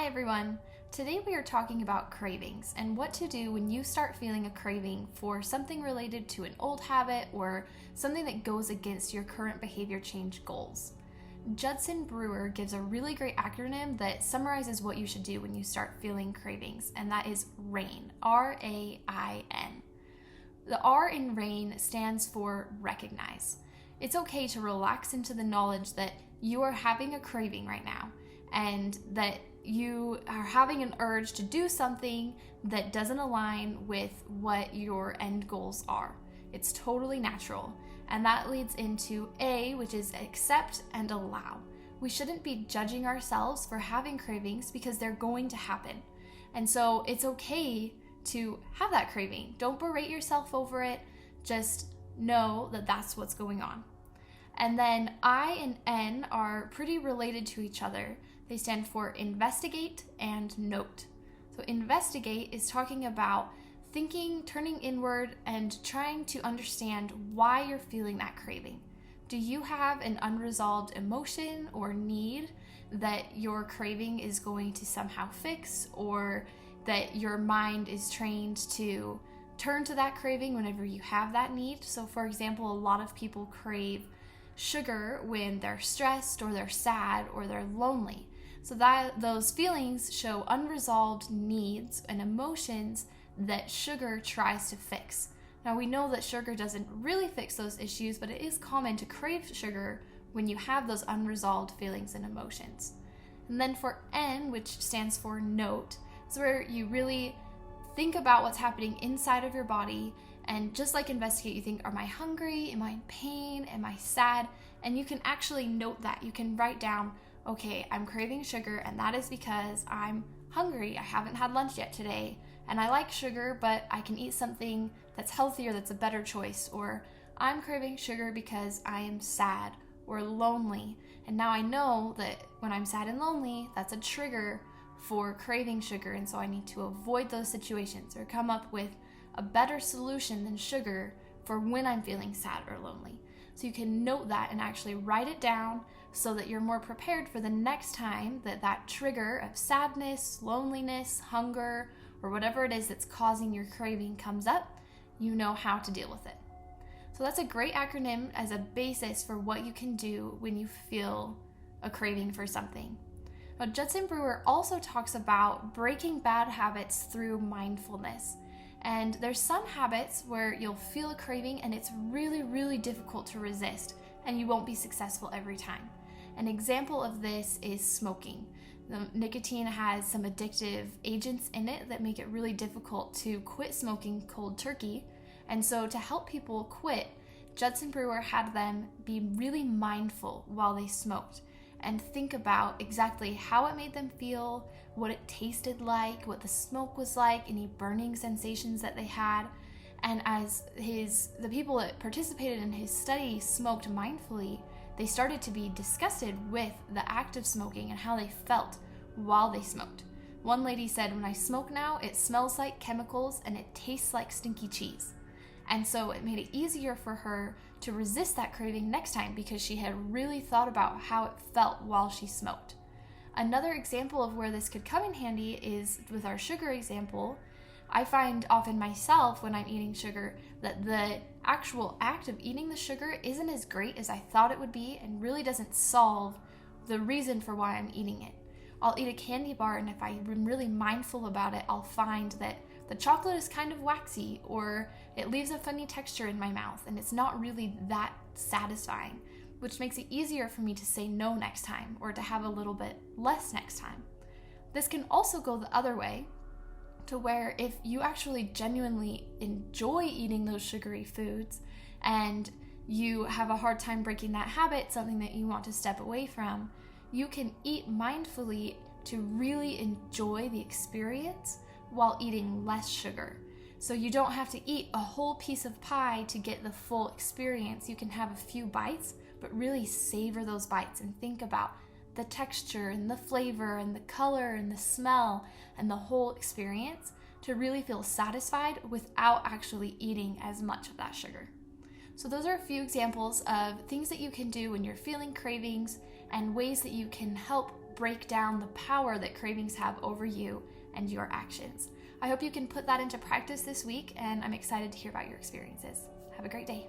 Hi everyone! Today we are talking about cravings and what to do when you start feeling a craving for something related to an old habit or something that goes against your current behavior change goals. Judson Brewer gives a really great acronym that summarizes what you should do when you start feeling cravings, and that is RAIN, R-A-I-N. The R in RAIN stands for recognize. It's okay to relax into the knowledge that you are having a craving right now and that you are having an urge to do something that doesn't align with what your end goals are. It's totally natural. And that leads into A, which is accept and allow. We shouldn't be judging ourselves for having cravings because they're going to happen. And so it's okay to have that craving. Don't berate yourself over it. Just know that that's what's going on. And then I and N are pretty related to each other. They stand for investigate and note. So investigate is talking about thinking, turning inward, and trying to understand why you're feeling that craving. Do you have an unresolved emotion or need that your craving is going to somehow fix, or that your mind is trained to turn to that craving whenever you have that need? So for example, a lot of people crave sugar when they're stressed or they're sad or they're lonely. So that those feelings show unresolved needs and emotions that sugar tries to fix. Now we know that sugar doesn't really fix those issues, but it is common to crave sugar when you have those unresolved feelings and emotions. And then for N, which stands for note, is where you really think about what's happening inside of your body, and just like investigate, you think, am I hungry? Am I in pain? Am I sad? And you can actually note that. You can write down, okay, I'm craving sugar, and that is because I'm hungry. I haven't had lunch yet today, and I like sugar, but I can eat something that's healthier, that's a better choice. Or I'm craving sugar because I am sad or lonely, and now I know that when I'm sad and lonely, that's a trigger for craving sugar, and so I need to avoid those situations or come up with a better solution than sugar for when I'm feeling sad or lonely. So you can note that and actually write it down so that you're more prepared for the next time that that trigger of sadness, loneliness, hunger, or whatever it is that's causing your craving comes up. You know how to deal with it. So that's a great acronym as a basis for what you can do when you feel a craving for something. Now, Judson Brewer also talks about breaking bad habits through mindfulness. And there's some habits where you'll feel a craving and it's really, really difficult to resist, and you won't be successful every time. An example of this is smoking. The nicotine has some addictive agents in it that make it really difficult to quit smoking cold turkey. And so to help people quit, Judson Brewer had them be really mindful while they smoked and think about exactly how it made them feel, what it tasted like, what the smoke was like, any burning sensations that they had. And as the people that participated in his study smoked mindfully, they started to be disgusted with the act of smoking and how they felt while they smoked. One lady said, "When I smoke now, it smells like chemicals and it tastes like stinky cheese." And so it made it easier for her to resist that craving next time because she had really thought about how it felt while she smoked. Another example of where this could come in handy is with our sugar example. I find often myself when I'm eating sugar that the actual act of eating the sugar isn't as great as I thought it would be and really doesn't solve the reason for why I'm eating it. I'll eat a candy bar, and if I'm really mindful about it, I'll find that the chocolate is kind of waxy, or it leaves a funny texture in my mouth, and it's not really that satisfying, which makes it easier for me to say no next time or to have a little bit less next time. This can also go the other way, to where if you actually genuinely enjoy eating those sugary foods and you have a hard time breaking that habit, something that you want to step away from, you can eat mindfully to really enjoy the experience while eating less sugar. So you don't have to eat a whole piece of pie to get the full experience. You can have a few bites, but really savor those bites and think about the texture and the flavor and the color and the smell and the whole experience to really feel satisfied without actually eating as much of that sugar. So those are a few examples of things that you can do when you're feeling cravings and ways that you can help break down the power that cravings have over you and your actions. I hope you can put that into practice this week, and I'm excited to hear about your experiences. Have a great day.